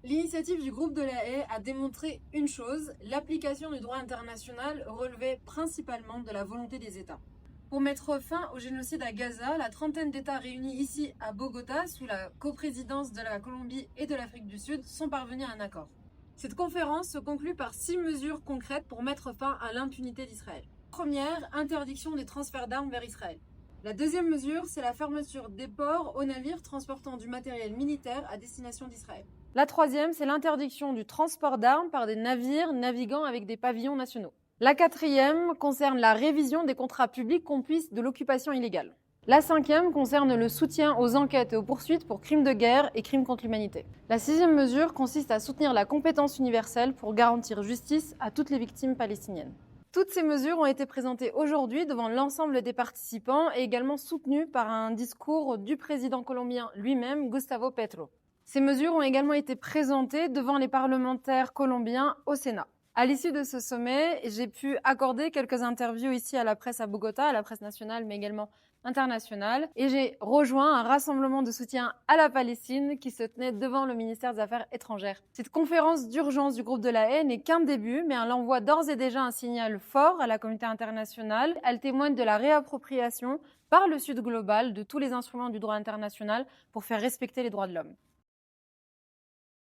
L'initiative du groupe de la Haye a démontré une chose, l'application du droit international relevait principalement de la volonté des États. Pour mettre fin au génocide à Gaza, la trentaine d'États réunis ici à Bogota, sous la coprésidence de la Colombie et de l'Afrique du Sud, sont parvenus à un accord. Cette conférence se conclut par 6 mesures concrètes pour mettre fin à l'impunité d'Israël. Première, interdiction des transferts d'armes vers Israël. La deuxième mesure, c'est la fermeture des ports aux navires transportant du matériel militaire à destination d'Israël. La troisième, c'est l'interdiction du transport d'armes par des navires naviguant avec des pavillons nationaux. La quatrième concerne la révision des contrats publics complices de l'occupation illégale. La cinquième concerne le soutien aux enquêtes et aux poursuites pour crimes de guerre et crimes contre l'humanité. La sixième mesure consiste à soutenir la compétence universelle pour garantir justice à toutes les victimes palestiniennes. Toutes ces mesures ont été présentées aujourd'hui devant l'ensemble des participants et également soutenues par un discours du président colombien lui-même, Gustavo Petro. Ces mesures ont également été présentées devant les parlementaires colombiens au Sénat. À l'issue de ce sommet, j'ai pu accorder quelques interviews ici à la presse à Bogota, à la presse nationale, mais également internationale, et j'ai rejoint un rassemblement de soutien à la Palestine qui se tenait devant le ministère des Affaires étrangères. Cette conférence d'urgence du groupe de la Haye n'est qu'un début, mais elle envoie d'ores et déjà un signal fort à la communauté internationale. Elle témoigne de la réappropriation par le Sud global de tous les instruments du droit international pour faire respecter les droits de l'homme.